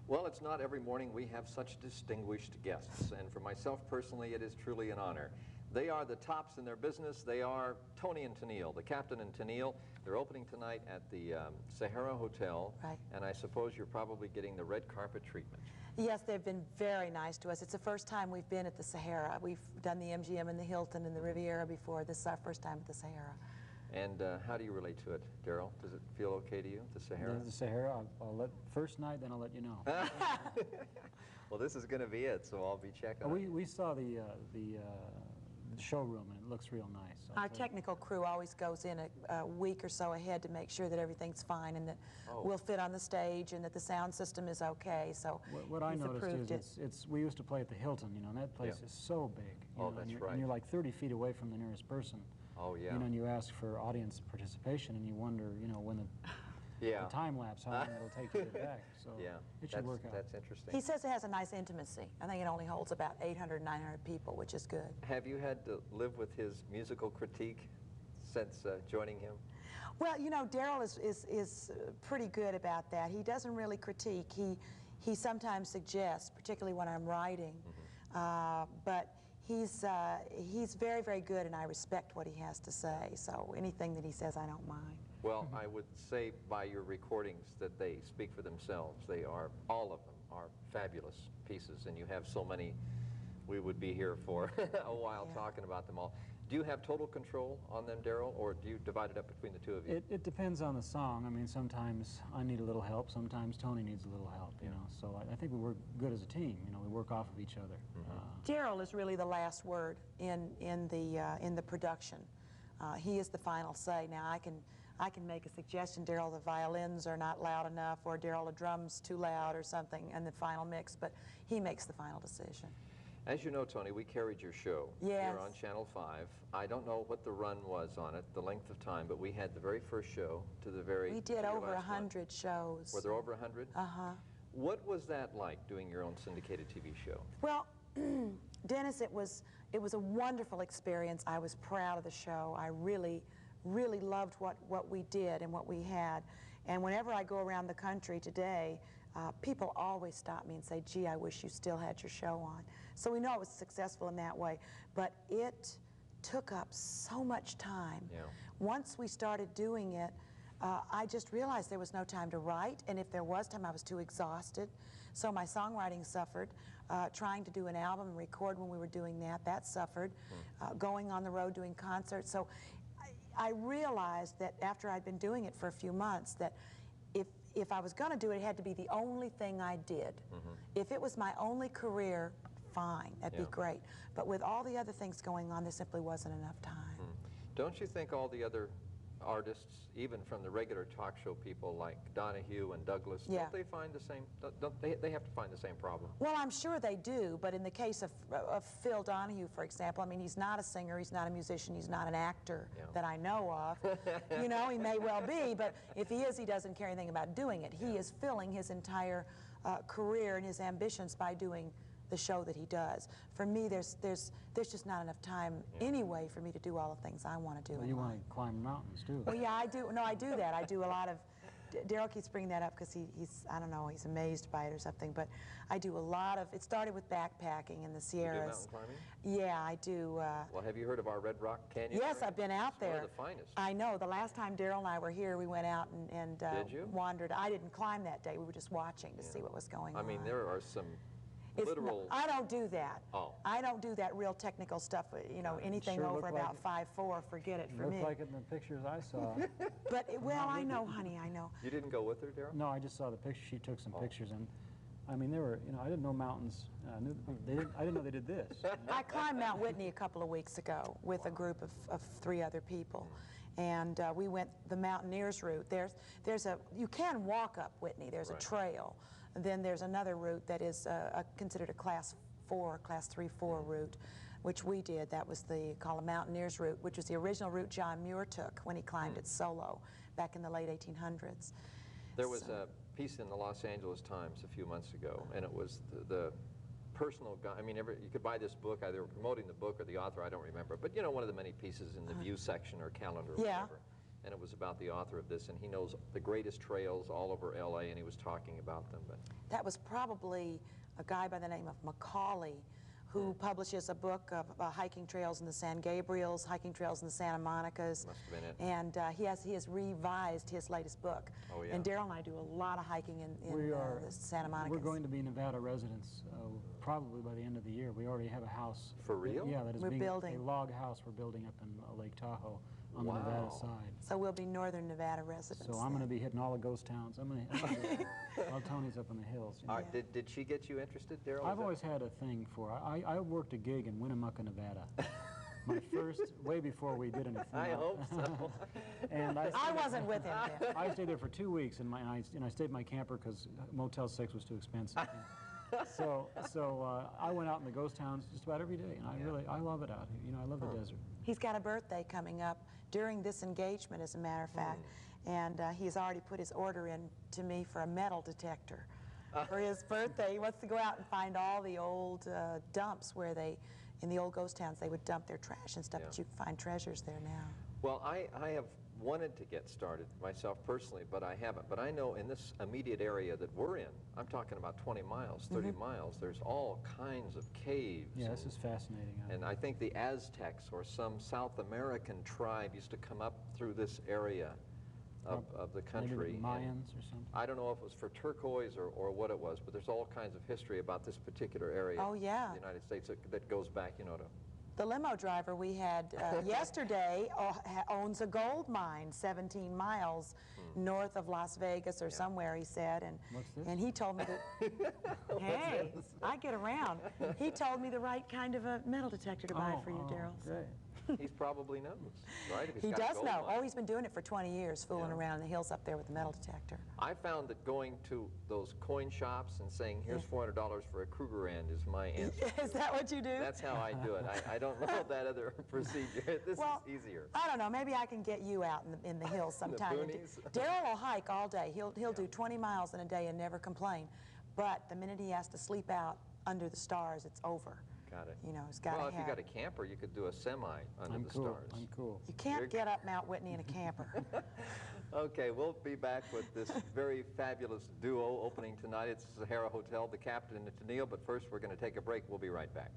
Well, it's not every morning we have such distinguished guests, and for myself personally, it is truly an honor. They are the tops in their business. They are Tony and Tennille, the captain and Tennille. They're opening tonight at the Sahara Hotel, right. And I suppose you're probably getting the red carpet treatment. Yes, they've been very nice to us. It's the first time we've been at the Sahara. We've done the MGM and the Hilton and the Riviera before. This is our first time at the Sahara. And how do you relate to it, Daryl? Does it feel okay to you, the Sahara? The Sahara, I'll let, first night, then I'll let you know. Well, this is going to be it, so I'll be checking. We saw the showroom, and it looks real nice. Our technical crew always goes in a week or so ahead to make sure that everything's fine and that we'll fit on the stage and that the sound system is okay. So what I noticed is we used to play at the Hilton, you know, and that place is so big. You know, that's right. And you're like 30 feet away from the nearest person. Oh, yeah. You know, and you ask for audience participation, and you wonder, you know, when the time lapse, how long it'll take to get back. So it should work out. That's interesting. He says it has a nice intimacy. I think it only holds about 800, 900 people, which is good. Have you had to live with his musical critique since joining him? Well, you know, Daryl is pretty good about that. He doesn't really critique. He sometimes suggests, particularly when I'm writing, but he's very, very good, and I respect what he has to say. So anything that he says, I don't mind. Well, I would say by your recordings that they speak for themselves. They are, all of them are fabulous pieces, and you have so many, we would be here for a while talking about them all. Do you have total control on them, Daryl, or do you divide it up between the two of you? It depends on the song. I mean, sometimes I need a little help, sometimes Tony needs a little help, you know. So I think we work good as a team, you know, we work off of each other. Daryl is really the last word in the production. He is the final say. Now, I can make a suggestion, Daryl, the violins are not loud enough, or Daryl, the drums too loud or something in the final mix, but he makes the final decision. As you know, Tony, we carried your show here on Channel 5. I don't know what the run was on it, the length of time, but we had the very first show to the very We did over 100 shows. Were there over 100? Uh-huh. What was that like, doing your own syndicated TV show? Well, Dennis, it was a wonderful experience. I was proud of the show. I really loved what we did and what we had. And whenever I go around the country today, people always stop me and say, gee, I wish you still had your show on. So we know it was successful in that way. But it took up so much time. Yeah. Once we started doing it, I just realized there was no time to write, and if there was time, I was too exhausted. So my songwriting suffered. Trying to do an album and record when we were doing that suffered. Going on the road doing concerts. So I realized that after I'd been doing it for a few months that if I was going to do it, it had to be the only thing I did. If it was my only career, fine, that'd be great. But with all the other things going on, there simply wasn't enough time. Don't you think all the other artists, even from the regular talk show people like Donahue and Douglas, don't they find the same, they have to find the same problem? Well, I'm sure they do, but in the case of Phil Donahue, for example, I mean, he's not a singer, he's not a musician, he's not an actor that I know of. You know, he may well be, but if he is, he doesn't care anything about doing it. He is filling his entire career and his ambitions by doing the show that he does. For me, there's just not enough time anyway for me to do all the things I want to do. Well, you want to climb mountains too. Well, yeah, I do. No, I do that. I do a lot of. Daryl keeps bringing that up because he's I don't know, he's amazed by it or something. But I do a lot of. It started with backpacking in the Sierras. You do mountain climbing? Yeah, I do. Well, have you heard of our Red Rock Canyon? Yes, I've been out there. One of the finest. I know. The last time Daryl and I were here, we went out and Did you? wandered. I didn't climb that day. We were just watching to see what was going on. I mean, there are some literal... I don't do that. Oh. I don't do that real technical stuff, you know, anything over about 5'4", forget it for me. Looked like it in the pictures I saw. But, well, I know, honey, I know. You didn't go with her, Daryl? No, I just saw the picture. She took some pictures, and I mean, they were, you know, I didn't know mountains. I didn't know they did this. I climbed Mount Whitney a couple of weeks ago with a group of 3 other people. And we went the Mountaineers route. You can walk up Whitney. There's a trail. And then there's another route that is considered a Class 4, Class 3-4 route, which we did. That was called the Mountaineers route, which was the original route John Muir took when he climbed it solo back in the late 1800s. There was a piece in the Los Angeles Times a few months ago, and it was the personal guide. I mean, you could buy this book, either promoting the book or the author, I don't remember. But, you know, one of the many pieces in the view section or calendar or whatever. and it was about the author of this, and he knows the greatest trails all over L.A., and he was talking about them. But That was probably a guy by the name of Macaulay, who publishes a book of hiking trails in the San Gabriels, hiking trails in the Santa Monicas. Must have been it. And he has revised his latest book. Oh, yeah. And Daryl and I do a lot of hiking in the Santa Monicas. We're going to be Nevada residents probably by the end of the year. We already have a house. For real? Yeah, that is We're building. a log house we're building up in Lake Tahoe on the Nevada Wow. side. So we'll be northern Nevada residents. So I'm going to be hitting all the ghost towns. I'm going to while Tony's up in the hills. You know. all right, did she get you interested, Daryl? I've always had a thing for. I worked a gig in Winnemucca, Nevada. My first, way before we did anything. I hope so. And I wasn't with him then. I stayed there for 2 weeks, and I stayed in my camper because Motel 6 was too expensive. So I went out in the ghost towns just about every day, and I love it out here. You know, I love the desert. He's got a birthday coming up during this engagement, as a matter of fact, and he's already put his order in to me for a metal detector for his birthday. He wants to go out and find all the old dumps where in the old ghost towns, they would dump their trash and stuff, but you can find treasures there now. Well, I have wanted to get started myself personally, but I haven't. But I know in this immediate area that we're in, I'm talking about 20 miles, 30 miles, there's all kinds of caves. Yeah, this is fascinating. And I think the Aztecs or some South American tribe used to come up through this area of the country. Maybe the Mayans or something. I don't know if it was for turquoise or what it was, but there's all kinds of history about this particular area Oh, yeah. of the United States that goes back, you know, to... The limo driver we had yesterday owns a gold mine 17 miles north of Las Vegas or somewhere, he said. And, What's this? and he told me that, hey, I get around. He told me the right kind of a metal detector to buy for you, Daryl. Great. He probably knows, right? If he's He got a does gold know. mine. Oh, he's been doing it for 20 years, fooling around in the hills up there with the metal detector. I found that going to those coin shops and saying, here's $400 for a Kruger end is my answer. Is that what you do? That's how I do it. I don't know that other procedure. This is easier. I don't know. Maybe I can get you out in the hills sometime. boonies? Daryl will hike all day. He'll do 20 miles in a day and never complain. But the minute he has to sleep out under the stars, it's over. Got it. You know, he's got to Well, if you got a camper, you could do a semi under the stars. I'm cool. You can't get up Mount Whitney in a camper. Okay, we'll be back with this very fabulous duo opening tonight. It's the Sahara Hotel, the Captain and Tennillle, but first we're going to take a break. We'll be right back.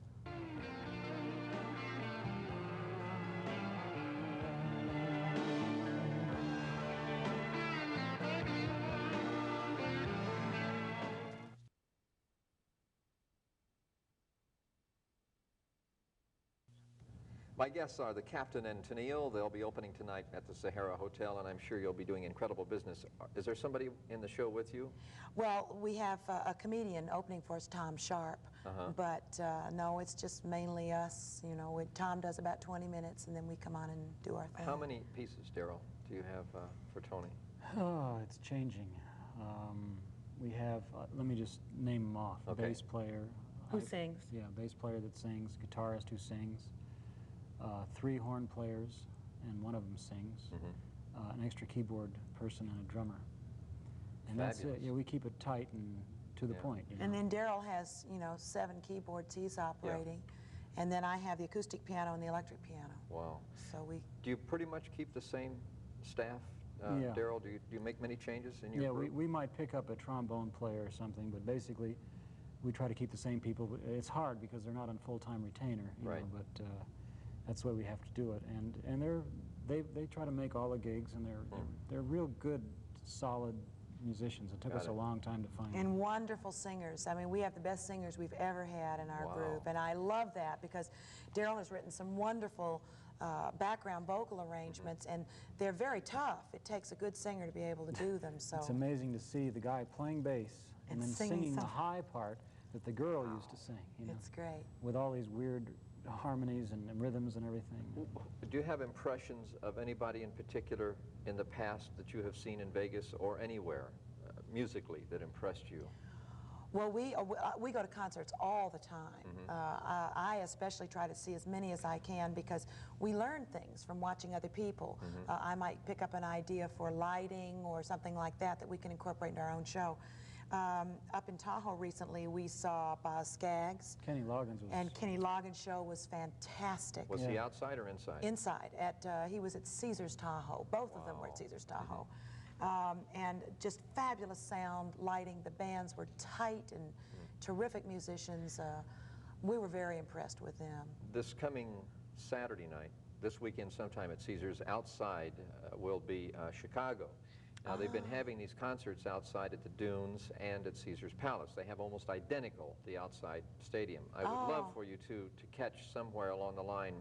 My guests are the Captain and Tennillle. They'll be opening tonight at the Sahara Hotel, and I'm sure you'll be doing incredible business. Is there somebody in the show with you? Well, we have a comedian opening for us, Tom Sharp. But no, it's just mainly us. You know, Tom does about 20 minutes, and then we come on and do our thing. How many pieces, Daryl, do you have for Tony? Oh, it's changing. We have, let me just name them off. Okay. Bass player. Who sings? Yeah, bass player that sings, guitarist who sings, 3 horn players, and one of them sings, an extra keyboard person and a drummer. And that's it. Fabulous. Yeah, we keep it tight and to the point. You know? And then Daryl has, you know, 7 keyboards he's operating. And then I have the acoustic piano and the electric piano. Wow. So we... Do you pretty much keep the same staff, Yeah. Daryl? Do you make many changes in your group? we might pick up a trombone player or something, but basically we try to keep the same people. It's hard because they're not on full-time retainer, you Right. know, but that's the way we have to do it. And they try to make all the gigs, and they're real good, solid musicians. It took Got us it. a long time to find them. And wonderful singers. I mean, we have the best singers we've ever had in our Wow. group. And I love that because Daryl has written some wonderful background vocal arrangements, and they're very tough. It takes a good singer to be able to do them. So It's amazing to see the guy playing bass and And then singing singing the something. high part that the girl used to sing, you know, it's great. with all these weird harmonies and rhythms and everything. Do you have impressions of anybody in particular in the past that you have seen in Vegas or anywhere musically that impressed you? Well, we go to concerts all the time. I especially try to see as many as I can because we learn things from watching other people. I might pick up an idea for lighting or something like that that we can incorporate in our own show. Up in Tahoe recently, we saw Skaggs. Kenny Loggins was... And Kenny Loggins' show was fantastic. Was he outside or inside? Inside. He was at Caesar's Tahoe. Both of them were at Caesar's Tahoe. And just fabulous sound, lighting. The bands were tight and terrific musicians. We were very impressed with them. This coming Saturday night, this weekend sometime at Caesar's, outside will be Chicago. Now, they've been having these concerts outside at the Dunes and at Caesar's Palace. They have almost identical, the outside stadium. I would love for you to catch somewhere along the line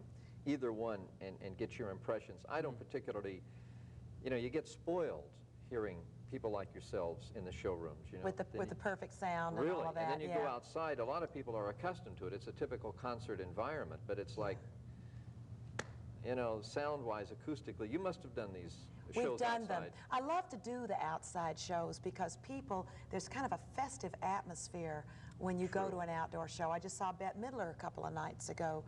either one and get your impressions. I don't particularly, you know, you get spoiled hearing people like yourselves in the showrooms, you know. With the perfect sound really? And all of that. And then you go outside, a lot of people are accustomed to it. It's a typical concert environment, but it's like, you know, sound-wise, acoustically, you must have done these shows We've done outside. them. I love to do the outside shows because there's kind of a festive atmosphere when you go to an outdoor show. I just saw Bette Midler a couple of nights ago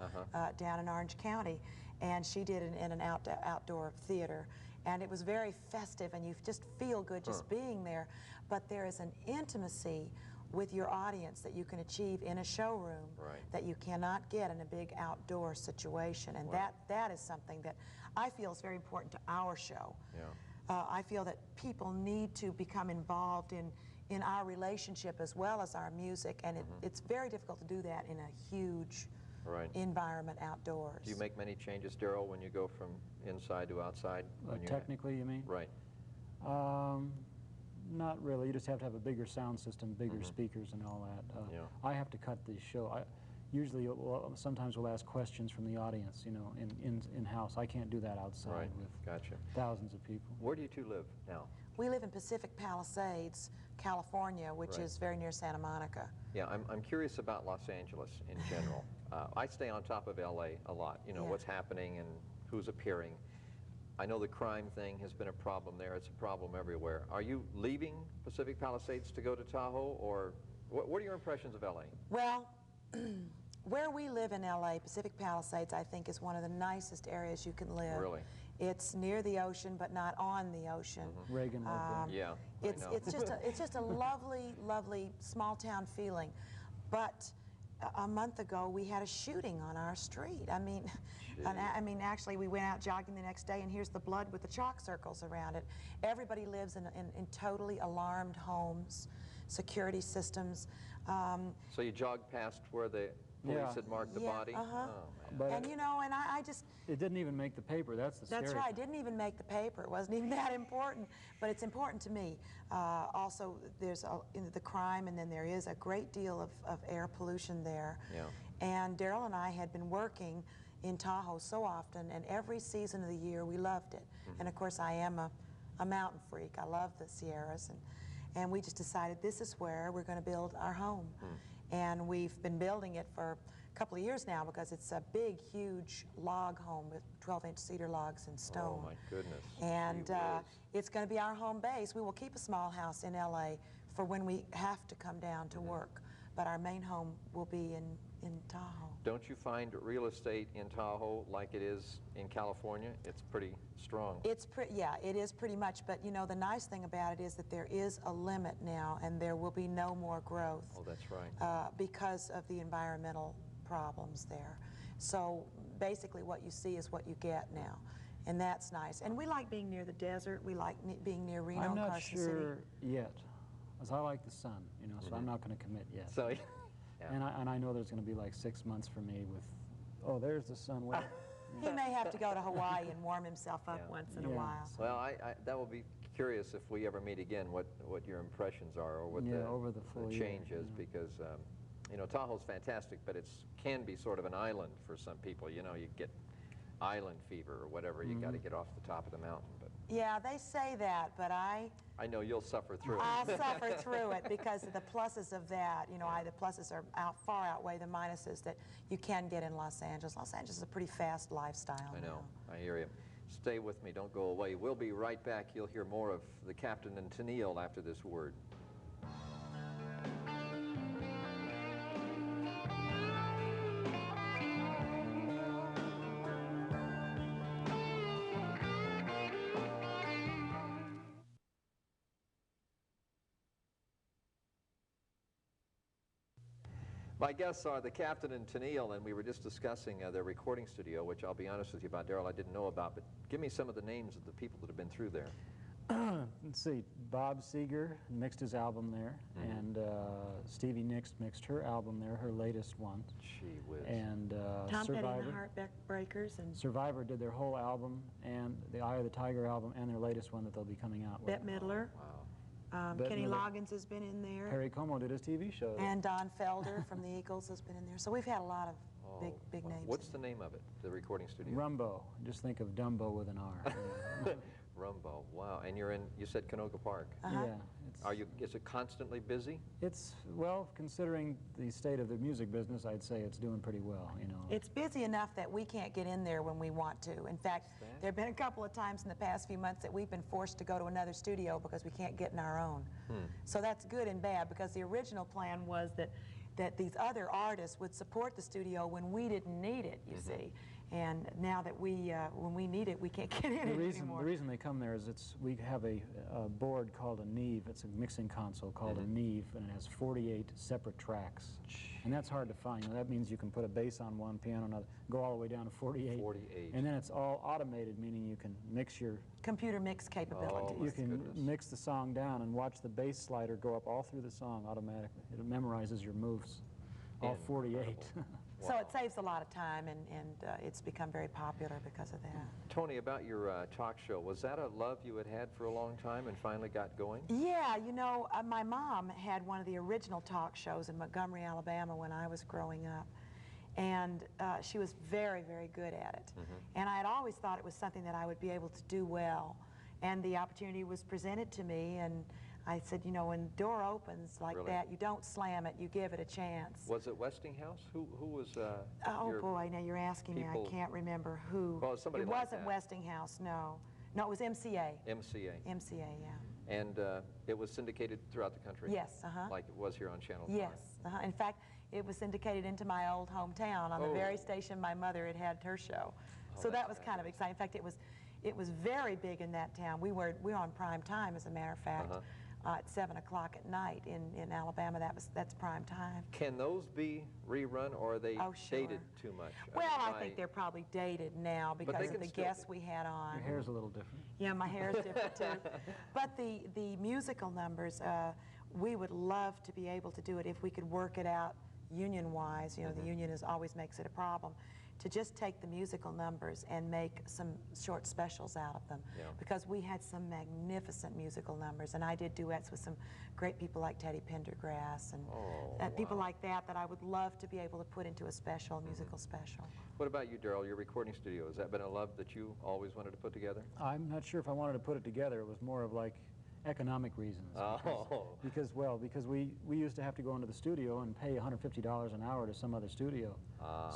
down in Orange County, and she did it in an outdoor theater. And it was very festive, and you just feel good just being there. But there is an intimacy with your audience that you can achieve in a showroom that you cannot get in a big outdoor situation. And that is something that I feel is very important to our show. I feel that people need to become involved in our relationship as well as our music, and it's very difficult to do that in a huge environment outdoors. Do you make many changes, Daryl, when you go from inside to outside? Technically, you mean? Right. Not really. You just have to have a bigger sound system, bigger speakers and all that. I have to cut the show. Usually, sometimes we'll ask questions from the audience, you know, in-house. I can't do that outside with thousands of people. Where do you two live now? We live in Pacific Palisades, California, which is very near Santa Monica. Yeah, I'm curious about Los Angeles in general. I stay on top of LA a lot, you know, what's happening and who's appearing. I know the crime thing has been a problem there. It's a problem everywhere. Are you leaving Pacific Palisades to go to Tahoe, or what are your impressions of LA? Well, where we live in LA, Pacific Palisades, I think, is one of the nicest areas you can live. Really? It's near the ocean, but not on the ocean. Reagan lived there. Yeah, it's just a lovely, lovely small town feeling. But a month ago, we had a shooting on our street. I mean, actually, we went out jogging the next day, and here's the blood with the chalk circles around it. Everybody lives in totally alarmed homes, security systems. So you jogged past where the police had marked the body? And you know, and I just... It didn't even make the paper. That's the scary That's right. It thing. didn't even make the paper. It wasn't even that important, but it's important to me. Also, there's the crime, and then there is a great deal of air pollution there. And Daryl and I had been working in Tahoe so often, and every season of the year we loved it. And of course, I am a mountain freak. I love the Sierras, and we just decided this is where we're going to build our home. And we've been building it for a couple of years now because it's a big, huge log home with 12-inch cedar logs and stone. Oh, my goodness. And it's going to be our home base. We will keep a small house in LA for when we have to come down to work, but our main home will be in Tahoe. Don't you find real estate in Tahoe like it is in California? It's pretty strong. Yeah, it is pretty much, but you know, the nice thing about it is that there is a limit now, and there will be no more growth. Oh, that's right. Because of the environmental problems there. So basically what you see is what you get now, and that's nice. And we like being near the desert. We like being near Reno, I'm not Carson sure City. yet, as I like the sun, you know, so I'm not going to commit yet. So, and I know there's going to be like 6 months for me with, oh, there's the sun. Where, He may have to go to Hawaii and warm himself up once in a while. Well, that will be curious if we ever meet again, what your impressions are, or what over the full change year, is, because you know, Tahoe's fantastic, but it can be sort of an island for some people. You know, you get island fever or whatever. You got to get off the top of the mountain. But yeah, they say that, but I know you'll suffer through it. I'll suffer through it because of the pluses of that. You know, the pluses are far outweigh the minuses that you can get in Los Angeles. Los Angeles is a pretty fast lifestyle. I know. Now. I hear you. Stay with me. Don't go away. We'll be right back. You'll hear more of the captain and Tennillle after this word. My guests are the captain and Tennillle, and we were just discussing their recording studio, which I'll be honest with you about, Daryl, I didn't know about, but give me some of the names of the people that have been through there. Let's see, Bob Seger mixed his album there, and Stevie Nicks mixed her album there, her latest one. Gee whiz. Tom And Petty and Survivor. the Heartbreakers and Survivor did their whole album, and the Eye of the Tiger album, and their latest one that they'll be coming out with. Bette Midler. Wow. Bette Kenny Midler. Loggins has been in there. Perry Como did his TV show. And Don Felder from the Eagles has been in there. So we've had a lot of big wow. names. What's the name of it, the recording studio? Rumbo. Just think of Dumbo with an R. Rumbo. Wow. And you're in, you said Canoga Park. Yeah. Is it constantly busy? It's, well, considering the state of the music business, I'd say it's doing pretty well, you know. It's busy enough that we can't get in there when we want to. In fact, there have been a couple of times in the past few months that we've been forced to go to another studio because we can't get in our own. So that's good and bad, because the original plan was that these other artists would support the studio when we didn't need it, you see. And now that when we need it, we can't get in it anymore. The reason they come there is we have a board called a Neve. It's a mixing console called a Neve, and it has 48 separate tracks. And that's hard to find. You know, that means you can put a bass on one, piano on another, go all the way down to 48. 48. And then it's all automated, meaning you can mix your... Computer mix capabilities. Oh, you can goodness. mix the song down and watch the bass slider go up all through the song automatically. It memorizes your moves, all 48. So it saves a lot of time, and it's become very popular because of that. Tony, about your talk show, was that a love you had had for a long time and finally got going? Yeah, you know, my mom had one of the original talk shows in Montgomery, Alabama when I was growing up. And she was very, very good at it. And I had always thought it was something that I would be able to do well. And the opportunity was presented to me, and I said, you know, when the door opens like that, you don't slam it, you give it a chance. Was it Westinghouse? Who was oh boy, now you're asking me, I can't remember who. Well, somebody it like wasn't that. Westinghouse, no. No, it was MCA. MCA. MCA, yeah. And it was syndicated throughout the country? Yes, Like it was here on Channel 5? Yes, in fact, it was syndicated into my old hometown on the very station my mother had her show. So that was kind of exciting. In fact, it was very big in that town. We were on prime time, as a matter of fact. At 7 o'clock at night in Alabama. That's prime time. Can those be rerun, or are they dated too much? Well, I think they're probably dated now because of the guests we had on. Your hair's a little different. Yeah, my hair's different too. But the musical numbers, we would love to be able to do it if we could work it out union-wise. You know, the union always makes it a problem. To just take the musical numbers and make some short specials out of them. Because we had some magnificent musical numbers, and I did duets with some great people like Teddy Pendergrass and people like that I would love to be able to put into a special, musical special. What about you, Daryl, your recording studio? Has that been a love that you always wanted to put together? I'm not sure if I wanted to put it together. It was more of like economic reasons. Because we used to have to go into the studio and pay $150 an hour to some other studio.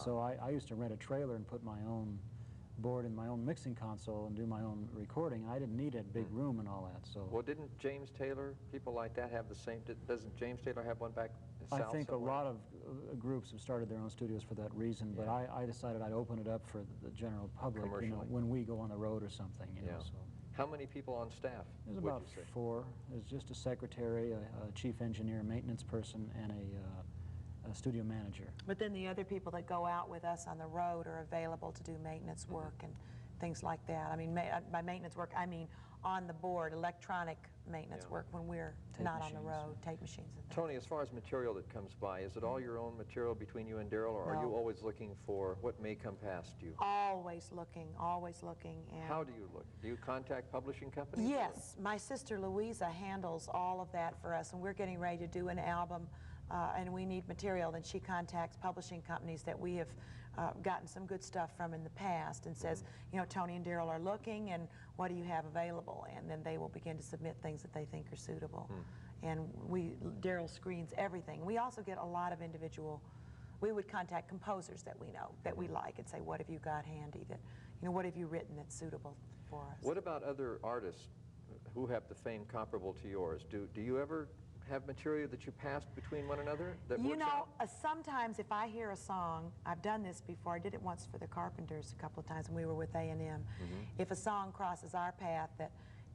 So I used to rent a trailer and put my own board in my own mixing console and do my own recording. I didn't need a big room and all that. So well, didn't James Taylor, people like that, have the same? Doesn't James Taylor have one back south I think somewhere? a lot of groups have started their own studios for that reason. But I decided I'd open it up for the general public, you know, when we go on the road or something. You know, so. How many people on staff? There's about 4. There's just a secretary, a chief engineer, maintenance person, and a studio manager. But then the other people that go out with us on the road are available to do maintenance work and things like that. I mean, by maintenance work, I mean on the board, electronic maintenance work when we're not on the road, tape machines and things. Tony, as far as material that comes by, is it all your own material between you and Daryl, or are you always looking for what may come past you? Always looking, always looking. And how do you look? Do you contact publishing companies? Yes, my sister Louisa handles all of that for us, and we're getting ready to do an album and we need material, then she contacts publishing companies that we have gotten some good stuff from in the past and says, you know, Tony and Daryl are looking, and what do you have available? And then they will begin to submit things that they think are suitable. And Daryl screens everything. We also get a lot of individual, we would contact composers that we know, that we like, and say, what have you got handy, that, you know, what have you written that's suitable for us? What about other artists who have the fame comparable to yours? Do you ever have material that you pass between one another that you works know, out? Sometimes if I hear a song, I've done this before, I did it once for the Carpenters a couple of times when we were with A&M. If a song crosses our path that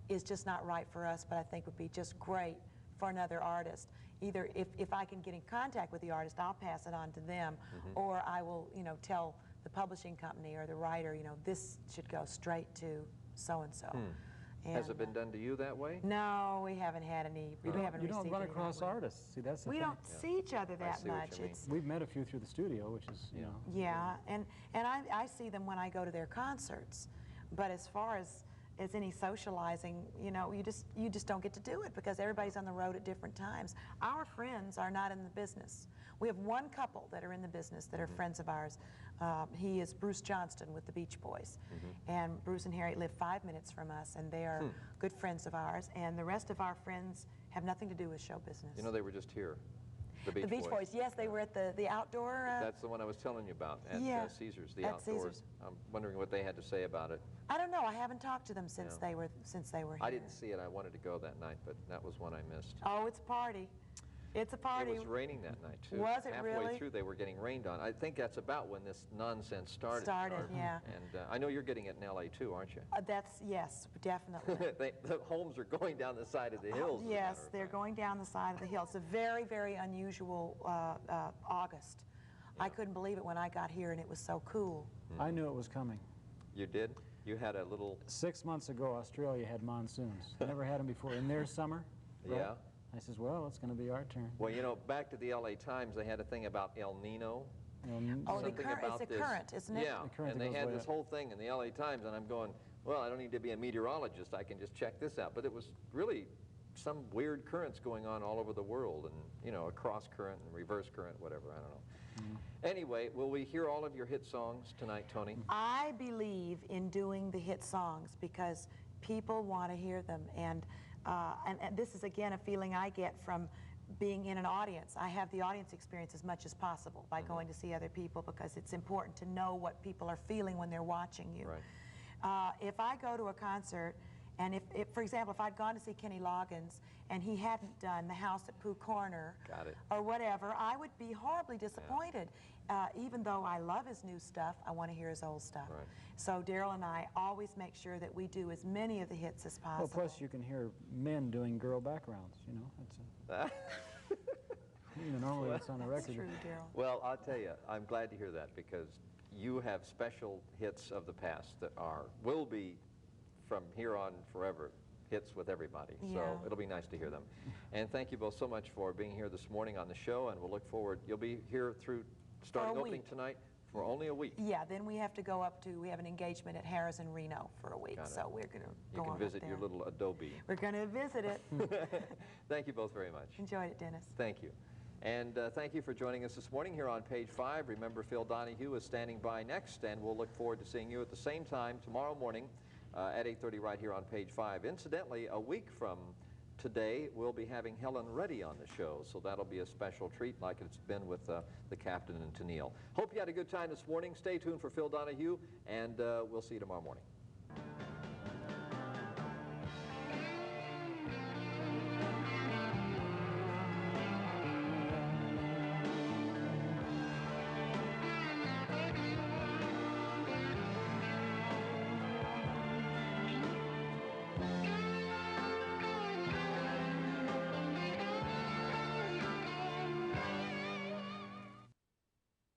is just not right for us, but I think would be just great for another artist, either if I can get in contact with the artist, I'll pass it on to them, or I will, you know, tell the publishing company or the writer, you know, this should go straight to so-and-so. Has it been done to you that way? No, we haven't had any. We haven't You don't received run any across that way. artists. See, that's the We thing. don't see each other that see what much. you mean. We've met a few through the studio, which is, you know. Yeah, and I see them when I go to their concerts, but as far as any socializing, you know, you just don't get to do it because everybody's on the road at different times. Our friends are not in the business. We have one couple that are in the business that are friends of ours. He is Bruce Johnston with the Beach Boys, and Bruce and Harriet live 5 minutes from us, and they are good friends of ours, and the rest of our friends have nothing to do with show business. You know, they were just here. The Beach Boys, yes, they were at the outdoor. That's the one I was telling you about at Caesars, the at outdoors. Caesars. I'm wondering what they had to say about it. I don't know. I haven't talked to them since they were here. I didn't see it. I wanted to go that night, but that was one I missed. Oh, it's a party. It's a party. It was raining that night, too. Was it Halfway really? through, they were getting rained on. I think that's about when this nonsense started. Yeah. And I know you're getting it in L.A., too, aren't you? Yes, definitely. The homes are going down the side of the hills. Yes, they're going down the side of the hill. It's a very, very unusual August. I couldn't believe it when I got here, and it was so cool. I knew it was coming. You did? You had a little... 6 months ago, Australia had monsoons. Never had them before. In their summer, right? Yeah. I says, well, it's going to be our turn. Well, you know, back to the L.A. Times, they had a thing about El Nino. Oh, Something about it's a current, isn't it? Yeah, and they had this whole thing in the L.A. Times, and I'm going, well, I don't need to be a meteorologist. I can just check this out. But it was really some weird currents going on all over the world, and, you know, a cross current and reverse current, whatever, I don't know. Anyway, will we hear all of your hit songs tonight, Tony? I believe in doing the hit songs because people want to hear them, and this is, again, a feeling I get from being in an audience. I have the audience experience as much as possible by going to see other people because it's important to know what people are feeling when they're watching you. Right. If I go to a concert, and if, for example, if I'd gone to see Kenny Loggins and he hadn't done The House at Pooh Corner or whatever, I would be horribly disappointed. Even though I love his new stuff, I want to hear his old stuff. Right. So Daryl and I always make sure that we do as many of the hits as possible. Well, plus you can hear men doing girl backgrounds, you know. You know, normally it's on the record. That's true, Daryl. Well, I'll tell you, I'm glad to hear that because you have special hits of the past that will be from here on forever hits with everybody. So it'll be nice to hear them. And thank you both so much for being here this morning on the show, and we'll look forward. You'll be here through starting opening tonight for only a week. Yeah, then we have to go up to, we have an engagement at Harris and Reno for a week, so we're going to go on You up can visit there. your little Adobe. We're going to visit it. Thank you both very much. Enjoyed it, Dennis. Thank you. And thank you for joining us this morning here on Page 5. Remember, Phil Donahue is standing by next, and we'll look forward to seeing you at the same time tomorrow morning at 8:30 right here on Page 5. Incidentally, a week from today, we'll be having Helen Reddy on the show, so that'll be a special treat like it's been with the captain and Tennillle. Hope you had a good time this morning. Stay tuned for Phil Donahue, and we'll see you tomorrow morning.